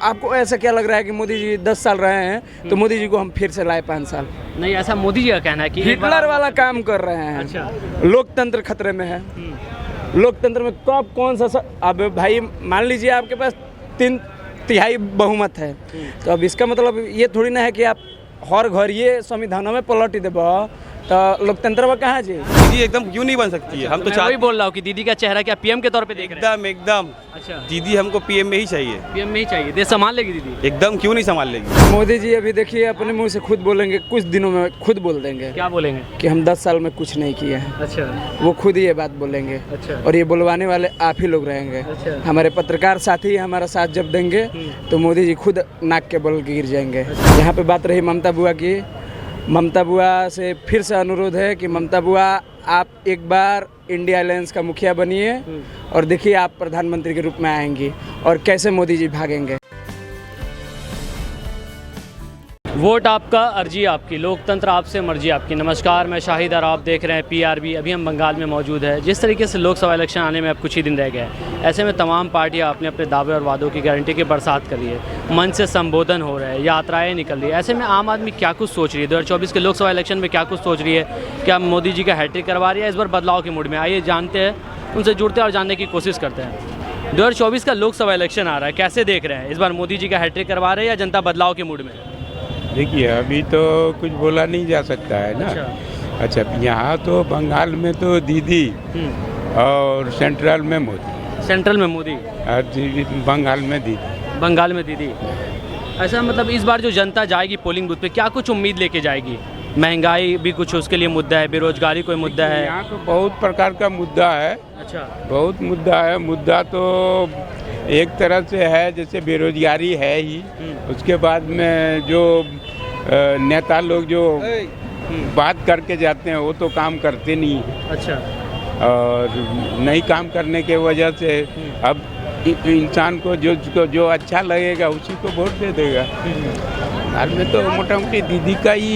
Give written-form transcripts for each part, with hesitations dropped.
आपको ऐसा क्या लग रहा है कि मोदी जी 10 साल रहे हैं तो मोदी जी को हम फिर से लाए 5 साल? नहीं, ऐसा मोदी जी का कहना है कि हिटलर वाला काम कर रहे हैं। अच्छा। लोकतंत्र खतरे में है। लोकतंत्र में कब कौन सा अब भाई मान लीजिए आपके पास 3/3 बहुमत है, तो अब इसका मतलब ये थोड़ी ना है कि आप हर घर ये संविधानों में पलट देबो तो लोकतंत्र में कहाँ जी? दीदी एकदम क्यों नहीं बन सकती है? हम तो मैं वही बोल रहा हूँ कि दीदी का चेहरा क्या पीएम के तौर पे देख रहे हैं? एकदम एकदम अच्छा, दीदी हमको पीएम में ही चाहिए। पीएम में ही चाहिए। देश संभाल लेगी दीदी? एकदम क्यों नहीं संभाल लेगी? मोदी जी अभी देखिए अपने मुंह से खुद बोलेंगे, कुछ दिनों में खुद बोल देंगे क्या बोलेंगे? कि हम 10 साल में कुछ नहीं किए हैं। अच्छा वो खुद ही ये बात बोलेंगे। अच्छा। और ये बुलवाने वाले आप ही लोग रहेंगे। अच्छा। हमारे पत्रकार साथी हमारा साथ जब देंगे तो मोदी जी खुद नाक के बल गिर जाएंगे। यहाँ पे बात रही ममता बुआ की, ममता बुआ से फिर से अनुरोध है कि ममता बुआ आप एक बार इंडिया अलायंस का मुखिया बनिए और देखिए आप प्रधानमंत्री के रूप में आएंगी और कैसे मोदी जी भागेंगे। वोट आपका, अर्जी आपकी, लोकतंत्र आपसे, मर्जी आपकी। नमस्कार, मैं शाहिद और आप देख रहे हैं पीआरबी। अभी हम बंगाल में मौजूद है। जिस तरीके से लोकसभा इलेक्शन आने में अब कुछ ही दिन रह गए हैं, ऐसे में तमाम पार्टियां अपने अपने दावे और वादों की गारंटी की बरसात कर रही है। मंच से संबोधन हो रहा है, यात्राएं निकल रही है। ऐसे में आम आदमी क्या कुछ सोच रही है? 2024 के लोकसभा इलेक्शन में क्या कुछ सोच रही है? क्या मोदी जी का हैट्रिक करवा रही है? इस बार बदलाव के मूड में आइए जानते हैं, उनसे जुड़ते हैं और जानने की कोशिश करते हैं। 2024 का लोकसभा इलेक्शन आ रहा है, कैसे देख रहे हैं? इस बार मोदी जी का हैट्रिक करवा रहे हैं या जनता बदलाव के मूड में? देखिए अभी तो कुछ बोला नहीं जा सकता है ना। अच्छा, यहाँ तो बंगाल में तो दीदी और सेंट्रल में मोदी। सेंट्रल में मोदी, बंगाल में दीदी। बंगाल में दीदी। ऐसा मतलब इस बार जो जनता जाएगी पोलिंग बूथ पे, क्या कुछ उम्मीद लेके जाएगी? महंगाई भी कुछ उसके लिए मुद्दा है, बेरोजगारी कोई मुद्दा है? यहाँ तो बहुत प्रकार का मुद्दा है। अच्छा, बहुत मुद्दा है। मुद्दा तो एक तरह से है, जैसे बेरोजगारी है ही। उसके बाद में जो नेता लोग जो बात करके जाते हैं वो तो काम करते नहीं हैं। अच्छा। और नहीं काम करने के वजह से अब इंसान को जो अच्छा लगेगा उसी को वोट दे देगा। हाल में तो मोटा मोटी दीदी का ही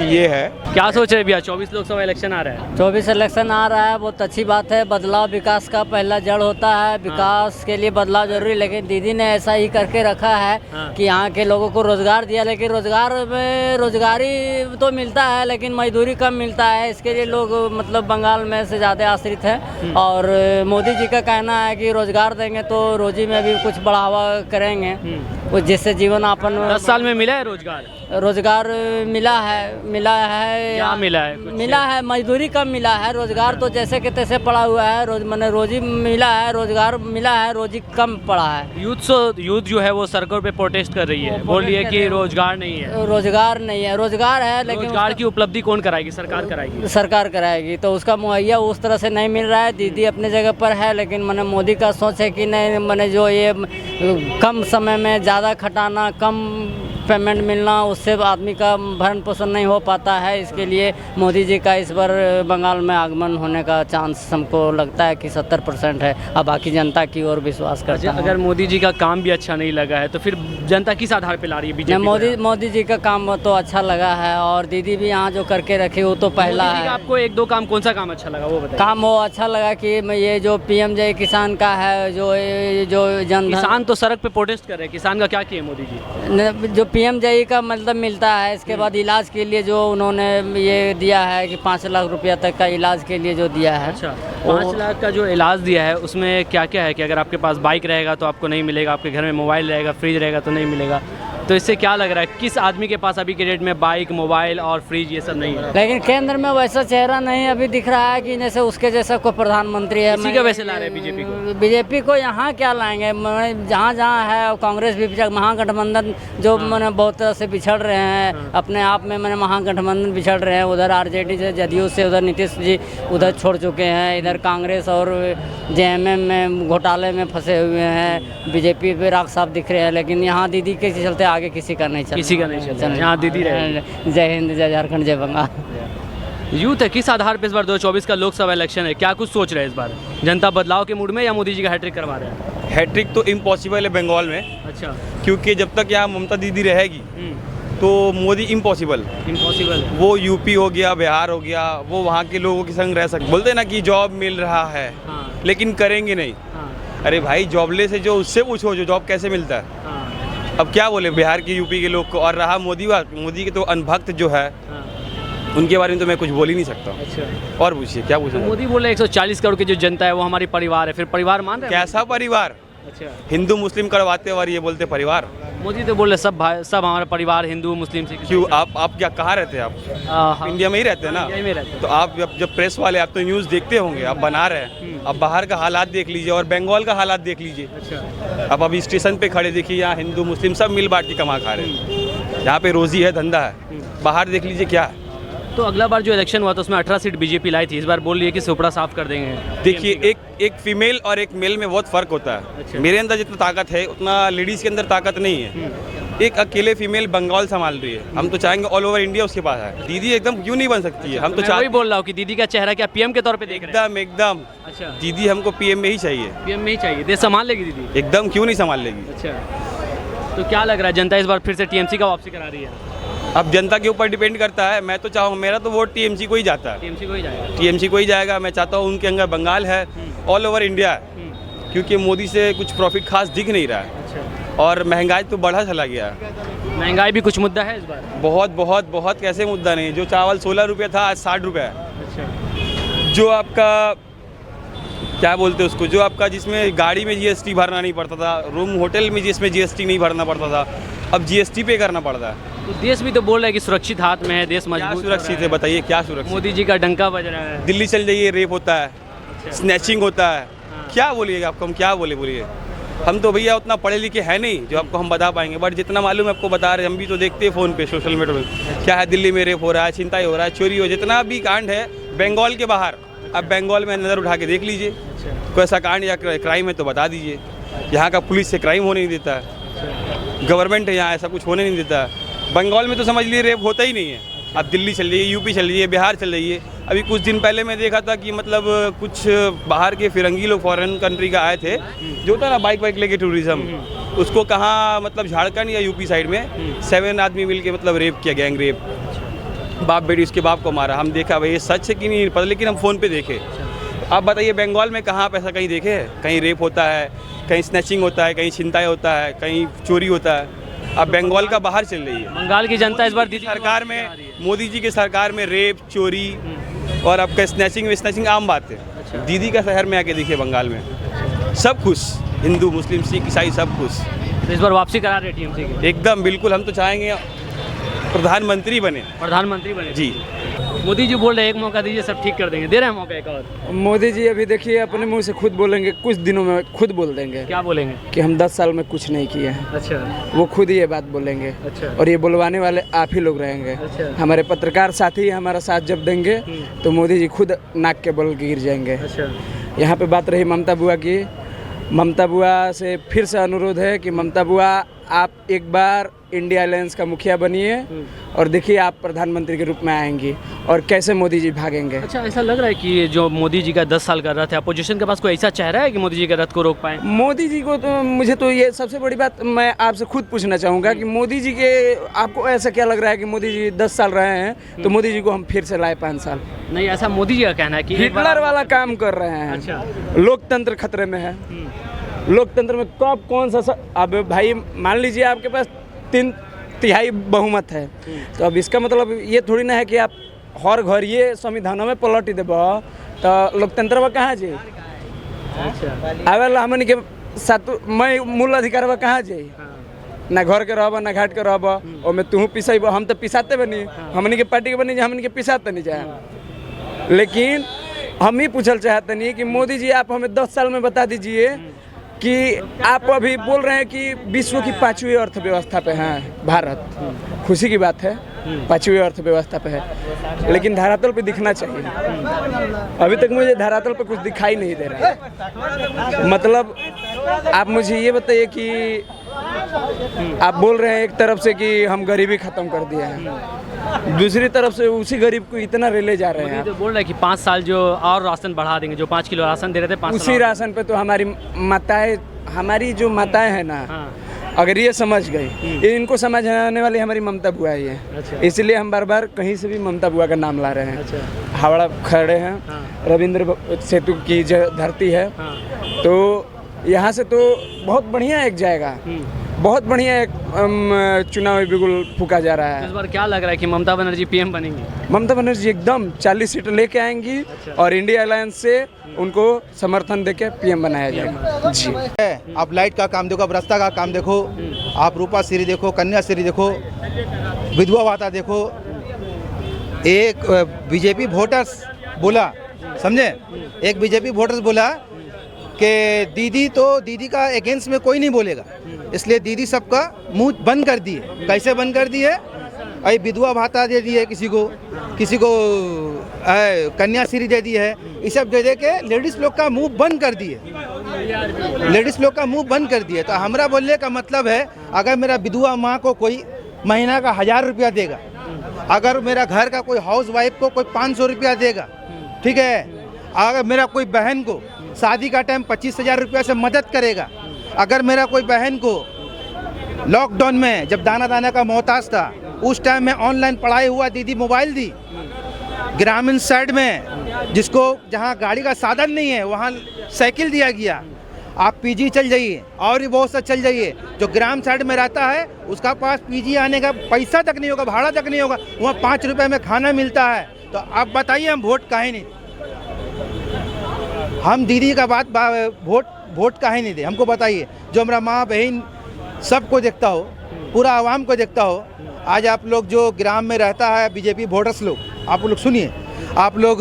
ये है। क्या सोच रहे भैया? 24 लोकसभा इलेक्शन आ रहा है। 24 इलेक्शन आ रहा है, बहुत अच्छी बात है। बदलाव विकास का पहला जड़ होता है। विकास के लिए बदलाव जरूरी, लेकिन दीदी ने ऐसा ही करके रखा है कि यहाँ के लोगों को रोजगार दिया, लेकिन रोजगार में रोजगारी तो मिलता है लेकिन मजदूरी कम मिलता है। इसके लिए लोग मतलब बंगाल में से ज़्यादा आश्रित हैं। और मोदी जी का कहना है कि रोजगार देंगे तो रोजी में भी कुछ बढ़ावा करेंगे, जिससे जीवन यापन 10 साल में मिला है रोजगार? रोजगार मिला है क्या मिला है? मिला है, मजदूरी कम मिला है। रोजगार तो जैसे के तैसे पड़ा हुआ है। मैंने रोजी मिला है, रोजगार मिला है, रोजी कम पड़ा है। यूथ जो है वो सड़कों पे प्रोटेस्ट कर रही है, बोल रही है कि रोजगार नहीं है। रोजगार नहीं है, रोजगार है लेकिन रोजगार की उपलब्धि कौन कराएगी? सरकार कराएगी। सरकार कराएगी, तो उसका मुहैया उस तरह से नहीं मिल रहा है। दीदी अपने जगह पर है, लेकिन मैंने मोदी का सोच है कि नहीं, मैंने जो ये कम समय में ज़्यादा खटाना, कम पेमेंट मिलना, उससे आदमी का भरण पोषण नहीं हो पाता है। इसके लिए मोदी जी का इस बार बंगाल में आगमन होने का चांस हमको लगता है कि 70% है। अब बाकी जनता की ओर विश्वास करता है। अगर मोदी जी का काम भी अच्छा नहीं लगा है तो फिर जनता किस आधार पे ला रही है बीजेपी? मोदी जी का काम तो अच्छा लगा है, और दीदी भी यहाँ जो करके रखी वो तो पहला है। आपको 1-2 काम, कौन सा काम अच्छा लगा वो बताइए? काम वो अच्छा लगा कि ये जो पीएम-जय किसान का है, जो जन किसान तो सड़क पे प्रोटेस्ट कर रहे हैं। किसान का क्या किया मोदी जी? जो पीएम-जय का मतलब मिलता है, इसके बाद इलाज के लिए जो उन्होंने ये दिया है कि 5 लाख रुपया तक का इलाज के लिए जो दिया है। अच्छा, 5 लाख का जो इलाज दिया है उसमें क्या क्या है कि अगर आपके पास बाइक रहेगा तो आपको नहीं मिलेगा, आपके घर में मोबाइल रहेगा, फ्रिज रहेगा तो नहीं मिलेगा। तो इससे क्या लग रहा है, किस आदमी के पास अभी के डेट में बाइक, मोबाइल और फ्रिज ये सब नहीं है? लेकिन केंद्र में वैसा चेहरा नहीं अभी दिख रहा है कि जैसे उसके जैसा कोई प्रधानमंत्री है। इसी का वैसे ला रहे हैं बीजेपी को? बीजेपी को यहाँ क्या लाएंगे? जहाँ जहाँ है कांग्रेस भी, महागठबंधन जो मैंने बहुत तरह से बिछड़ रहे हैं अपने आप में, मैंने महागठबंधन बिछड़ रहे हैं। उधर आरजेडी से, जदयू से, उधर नीतीश जी उधर छोड़ चुके हैं, इधर कांग्रेस और जेएमएम में घोटाले में फंसे हुए हैं। बीजेपी पे राख साफ दिख रहे हैं, लेकिन यहाँ दीदी के चलते आगे किसी का नहीं चल, किसी का नहीं चल। यहाँ दीदी रहे। जय हिंद, जय झारखंड, जय बंगाल। यूथ है, किस आधार पे इस बार 2024 का लोकसभा इलेक्शन है, क्या कुछ सोच रहे हैं इस बार? जनता बदलाव के मूड में या मोदी जी का हैट्रिक करवा रहे हैं? हैट्रिक तो इम्पॉसिबल है बंगाल में। अच्छा, क्योंकि जब तक यहाँ ममता दीदी रहेगी तो मोदी इम्पॉसिबल। वो यूपी हो गया, बिहार हो गया, वो वहाँ के लोगों के संग रह सकते। बोलते ना कि जॉब मिल रहा है लेकिन करेंगे नहीं। अरे भाई, जॉबलेस है जो, उससे पूछो जो जॉब कैसे मिलता है। अब क्या बोले बिहार के यूपी के लोग को। और रहा मोदी के तो अनभक्त जो है हाँ। उनके बारे में तो मैं कुछ बोल ही नहीं सकता। अच्छा, और पूछिए क्या पूछना। मोदी बोले 140 करोड़ की जो जनता है वो हमारी परिवार है, फिर परिवार मान रहे हैं? कैसा परिवार? अच्छा, हिंदू मुस्लिम करवाते और ये बोलते परिवार। मोदी तो बोले सब भाई सब हमारा परिवार, हिंदू मुस्लिम से क्यों आप क्या कहाँ रहते हैं आप? इंडिया में ही रहते हैं ना। इंडिया में रहते हैं। तो आप जब प्रेस वाले आप तो न्यूज़ देखते होंगे, आप बना रहे हैं। अब बाहर का हालात देख लीजिए और बंगाल का हालात देख लीजिए। अच्छा, अब अभी स्टेशन पे खड़े देखिए, यहाँ हिंदू मुस्लिम सब मिल बांट के कमा खा रहे हैं। यहाँ पे रोजी है, धंधा है। बाहर देख लीजिए क्या है। तो अगला बार जो इलेक्शन हुआ था उसमें 18 सीट बीजेपी लाई थी, इस बार बोल रही है कि सुपड़ा साफ कर देंगे। देखिए एक फीमेल और एक मेल में बहुत फ़र्क होता है। अच्छा। मेरे अंदर जितना ताकत है उतना लेडीज़ के अंदर ताकत नहीं है। एक अकेले फीमेल बंगाल संभाल रही है। हम तो चाहेंगे ऑल ओवर इंडिया उसके पास है। दीदी एकदम क्यों नहीं बन सकती है? हम तो मैं वही बोल रहा हूँ कि दीदी का चेहरा क्या पीएम के तौर पे देख रहे हैं? एकदम अच्छा, दीदी हमको पीएम में ही चाहिए। पीएम में ही चाहिए, देश संभाल लेगी दीदी? एकदम क्यों नहीं संभाल लेगी। अच्छा, तो क्या लग रहा है जनता इस बार फिर से टीएमसी का वापसी करा रही है? अब जनता के ऊपर डिपेंड करता है। मैं तो चाहूँ, मेरा तो वोट टीएमसी को ही जाता है। टीएमसी को ही जाएगा? टीएमसी को ही जाएगा। मैं चाहता हूँ उनके अंदर बंगाल है, ऑल ओवर इंडिया है। क्योंकि मोदी से कुछ प्रॉफिट खास दिख नहीं रहा है। अच्छा, और महंगाई तो बढ़ा चला गया है। महंगाई भी कुछ मुद्दा है इस बार? बहुत बहुत बहुत कैसे मुद्दा नहीं। जो चावल 16 रुपये था आज 60 रुपये है। अच्छा, जो आपका क्या बोलते हैं उसको, जो आपका जिसमें गाड़ी में जीएसटी भरना नहीं पड़ता था, रूम होटल में जिसमें जीएसटी नहीं भरना पड़ता था, अब जीएसटी पे करना पड़ता है। तो देश भी तो बोल रहा है कि सुरक्षित हाथ में है, देश क्या मजबूत हो सुरक्षित रहा है बताइए, क्या सुरक्षित? मोदी जी का डंका बज रहा है। दिल्ली चल जाइए, रेप होता है, स्नैचिंग होता है। हाँ। क्या बोलिएगा आपको, हम क्या बोलिए। हम तो भैया उतना पढ़े लिखे हैं नहीं जो आपको हम बता पाएंगे, बट जितना मालूम है आपको बता रहे। हम भी तो देखते हैं फ़ोन पे, सोशल मीडिया पे क्या है। दिल्ली में रेप हो रहा है, छिनताई हो रहा है, चोरी हो, जितना भी कांड है बंगाल के बाहर। अब बंगाल में नज़र उठा के देख लीजिए, कोई ऐसा कांड या क्राइम है तो बता दीजिए। यहाँ का पुलिस से क्राइम होने नहीं देता है, गवर्नमेंट है यहाँ ऐसा कुछ होने नहीं देता है। बंगाल में तो समझ लीजिए रेप होता ही नहीं है। अब दिल्ली चल जाइए, यूपी चल जाइए, बिहार चल जाइए। अभी कुछ दिन पहले मैं देखा था कि मतलब कुछ बाहर के फिरंगी लोग फॉरेन कंट्री का आए थे, जो होता है ना बाइक लेके टूरिज्म, उसको कहाँ मतलब झारखंड या यूपी साइड में 7 आदमी मिल के मतलब रेप किया, गैंग रेप। बाप बेटी उसके बाप को मारा। हम देखा भाई ये सच है कि नहीं पता, लेकिन हम फ़ोन पे देखे। आप बताइए बंगाल में कहाँ आप ऐसा कहीं देखे है? कहीं रेप होता है, कहीं स्नैचिंग होता है, कहीं छिनताई होता है, कहीं चोरी होता है। अब बंगाल का बाहर चल रही है। बंगाल की जनता इस बार दीदी सरकार में, मोदी जी की सरकार में रेप, चोरी और आपका स्नैचिंग आम बात है। दीदी का शहर में आके देखिए, बंगाल में सब खुश, हिंदू मुस्लिम सिख ईसाई सब खुश। तो इस बार वापसी करा रहे टीएमसी की? एकदम बिल्कुल। हम तो चाहेंगे प्रधानमंत्री बने। प्रधानमंत्री बने जी। मोदी जी बोल रहे हैं एक मौका दीजिए सब ठीक कर देंगे, दे रहे हैं मौका एक और? मोदी जी अभी देखिए अपने मुंह से खुद बोलेंगे, कुछ दिनों में खुद बोल देंगे क्या बोलेंगे? कि हम 10 साल में कुछ नहीं किए हैं। अच्छा, वो खुद ही ये बात बोलेंगे। अच्छा। और ये बुलवाने वाले आप ही लोग रहेंगे। अच्छा। हमारे पत्रकार साथी हमारा साथ जब देंगे तो मोदी जी खुद नाक के बल गिर जाएंगे। अच्छा, यहाँ पे बात रही ममता बुआ की। ममता बुआ से फिर से अनुरोध है कि ममता बुआ आप एक बार इंडिया अलायंस का मुखिया बनिए और देखिए आप प्रधानमंत्री के रूप में आएंगी और कैसे मोदी जी भागेंगे। अच्छा, ऐसा लग रहा है कि ये जो मोदी जी का 10 साल का रथ है, अपोजिशन के पास कोई ऐसा चेहरा है कि मोदी जी के रथ को रोक पाए? मोदी जी को तो मुझे तो ये सबसे बड़ी बात मैं आपसे खुद पूछना चाहूँगा कि मोदी जी के आपको ऐसा क्या लग रहा है कि मोदी जी 10 साल रहे हैं तो मोदी जी को हम फिर से लाए 5 साल? नहीं, ऐसा मोदी जी का कहना है कि हिटलर वाला काम कर रहे हैं। अच्छा। लोकतंत्र खतरे में है। लोकतंत्र में कब कौन सा अब भाई मान लीजिए आपके पास 3/3 बहुमत है, तो अब इसका मतलब ये थोड़ी ना है कि आप हर घर ये संविधानों में पलट ही देब तो लोकतंत्र में कहाँ जाए? अच्छा, आवेला हमन के साथ मैं मूल अधिकार में कहाँ जाए? ना घर के रहब ना घाट के रहब, और में तू पिसब, हम तो पिसाते बनी, हमन के पार्टी के बनी हमन के पिसाते नहीं जाए। लेकिन हम ही पूछल चाहते नहीं कि मोदी जी आप हमें 10 साल में बता दीजिए कि आप अभी बोल रहे हैं कि विश्व की 5वीं अर्थव्यवस्था पे हैं भारत। खुशी की बात है, 5वीं अर्थव्यवस्था पे है, लेकिन धरातल पे दिखना चाहिए। अभी तक मुझे धरातल पे कुछ दिखाई नहीं दे रहा है। मतलब आप मुझे ये बताइए कि आप बोल रहे हैं एक तरफ से कि हम गरीबी खत्म कर दिया है, दूसरी तरफ से उसी गरीब को इतना रेले जा रहे हैं। तो बोल रहे हैं कि 5 साल जो और राशन बढ़ा देंगे, जो 5 किलो राशन दे रहे थे 5 उसी राशन पे तो हमारी जो माताएं हैं ना, अगर ये समझ गई, इनको समझाने वाली हमारी ममता बुआ ही है। अच्छा। इसलिए हम बार बार कहीं से भी ममता बुआ का नाम ला रहे हैं। अच्छा। हावड़ा खड़े हैं, रविंद्र सेतु की जो धरती है, तो यहाँ से तो बहुत बढ़िया एक जाएगा। बहुत बढ़िया एक चुनाव बिल्कुल फूका जा रहा इस है। बार क्या लग रहा है कि ममता बनर्जी पीएम बनेंगी? ममता बनर्जी एकदम 40 सीट लेके आएंगी और इंडिया अलायंस से उनको समर्थन देके पीएम बनाया जाएगा जी। आप लाइट का काम देखो, आप रास्ता का काम देखो, आप रूपा श्री देखो, कन्या श्री देखो, विधवा भाता देखो। एक बीजेपी वोटर्स बोला, समझे, एक बीजेपी वोटर्स बोला कि दीदी का अगेंस्ट में कोई नहीं बोलेगा, इसलिए दीदी सबका मुंह बंद कर दिए। कैसे बंद कर दिए? अरे विधवा भाता दे दिए किसी को कन्याश्री दे दी है, ये सब दे के लेडीज लोग का मुंह बंद कर दिए, लेडीज लोग का मुंह बंद कर दिए। तो हमारा बोलने का मतलब है, अगर मेरा विधवा माँ को कोई महीना का 1000 रुपया देगा, अगर मेरा घर का कोई हाउस वाइफ को कोई 500 रुपया देगा, ठीक है, अगर मेरा कोई बहन को शादी का टाइम 25,000 रुपया से मदद करेगा, अगर मेरा कोई बहन को लॉकडाउन में जब दाना का मोहताज था उस टाइम में ऑनलाइन पढ़ाई हुआ दीदी मोबाइल दी, ग्रामीण साइड में जिसको जहां गाड़ी का साधन नहीं है वहां साइकिल दिया गया। आप पीजी चल जाइए और भी बहुत सा चल जाइए, जो ग्राम साइड में रहता है उसका पास पीजी आने का पैसा तक नहीं होगा, भाड़ा तक नहीं होगा, वहाँ 5 रुपये में खाना मिलता है। तो आप बताइए हम वोट काहे नहीं, हम दीदी का बात वोट काहे नहीं दे? हमको बताइए, जो हमारा माँ बहन सबको देखता हो, पूरा आवाम को देखता हो। आज आप लोग जो ग्राम में रहता है बीजेपी वोटर्स लोग, आप लोग सुनिए, आप लोग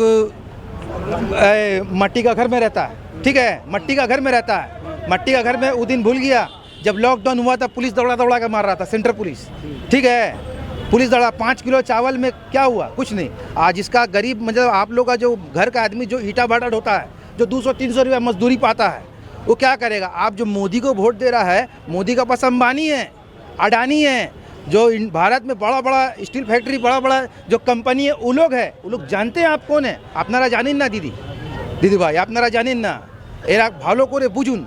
मट्टी का घर में रहता है, ठीक है, मट्टी का घर में रहता है, मट्टी का घर में वो दिन भूल गया जब लॉकडाउन हुआ था, पुलिस दौड़ा के मार रहा था, सेंट्रल पुलिस, ठीक है, पुलिस दौड़ा। 5 किलो चावल में क्या हुआ? कुछ नहीं। आज इसका गरीब, मतलब आप लोग का जो घर का आदमी जो ईटा भाटा ढोता है, जो 200-300 रुपया मजदूरी पाता है, वो क्या करेगा? आप जो मोदी को वोट दे रहा है, मोदी का पास अंबानी है, अडानी है, जो भारत में बड़ा स्टील फैक्ट्री, बड़ा जो कंपनी है, वो लोग जानते हैं आप कौन है? আপনারা জানেন না দিদি ভাই, আপনারা জানেন না। এরা ভালো করে বুঝুন,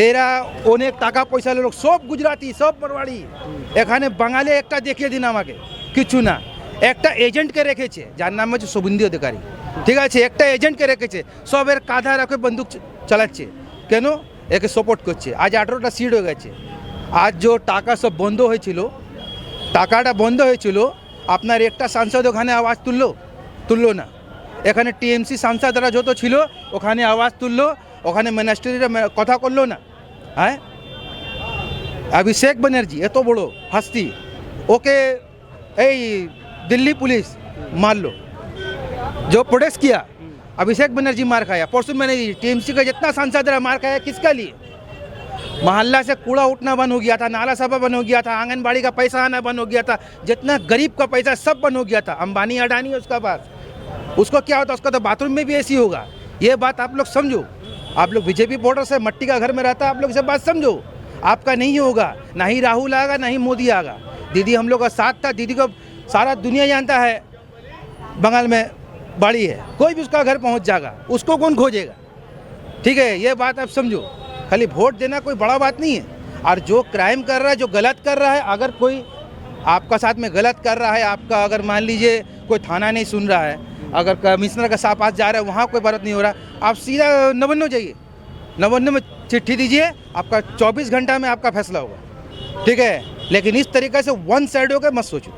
এরা অনেক টাকা পয়সা লোক, সব গুজরাটি, সব মারওয়াড়ি। এখানে বাঙালি একটা দেখিয়ে দিন আমাকে, কিছু না। একটা এজেন্টকে রেখেছে যার নাম হচ্ছে শুভেন্দু অধিকারী, ঠিক আছে, একটা এজেন্টকে রেখেছে, সব এর কাঁধে রাখে বন্দুক চালাচ্ছে, কেন? একে সাপোর্ট করছে। আজ 18টা সিট হয়ে গেছে। আজ যে টাকা সব বন্ধ হয়েছিল, টাকাটা বন্ধ হয়েছিল, আপনার একটা সাংসদ ওখানে আওয়াজ তুললো না। এখানে টিএমসি সাংসদরা যত ছিল ওখানে আওয়াজ তুললো, ওখানে মিনিস্ট্রিরা কথা করলো না। হ্যাঁ, অভিষেক ব্যানার্জি এত বড় হস্তি, ওকে এই दिल्ली पुलिस मार लो, जो प्रोटेस्ट किया, अभिषेक बनर्जी मार खाया। परसों मैंने टीएमसी का जितना सांसद रहा मार खाया, किसका लिए? मोहल्ला से कूड़ा उठना बंद हो गया था, नाला सफा बंद हो गया था, आंगनबाड़ी का पैसा आना बंद हो गया था, जितना गरीब का पैसा सब बंद हो गया था। अंबानी अडानी है उसका पास, उसको क्या होता? उसका तो बाथरूम में भी ऐसी होगा। ये बात आप लोग समझो, आप लोग बीजेपी वोटर से मट्टी का घर में रहता है, आप लोग इसे बात समझो। आपका नहीं होगा, ना ही राहुल आएगा, ना ही मोदी आएगा। दीदी हम लोग का साथ था, दीदी को सारा दुनिया जानता है, बंगाल में बाड़ी है, कोई भी उसका घर पहुंच जाएगा, उसको कौन खोजेगा? ठीक है, ये बात आप समझो। खाली वोट देना कोई बड़ा बात नहीं है। और जो क्राइम कर रहा है, जो गलत कर रहा है, अगर कोई आपका साथ में गलत कर रहा है, आपका अगर मान लीजिए कोई थाना नहीं सुन रहा है, अगर कमिश्नर का पास जा रहा है, वहाँ कोई बात नहीं हो रहा, आप सीधा 99 जाइए, 99 में चिट्ठी दीजिए, आपका 24 घंटा में आपका फैसला होगा, ठीक है। लेकिन इस तरीके से वन साइड होकर मत सोचो।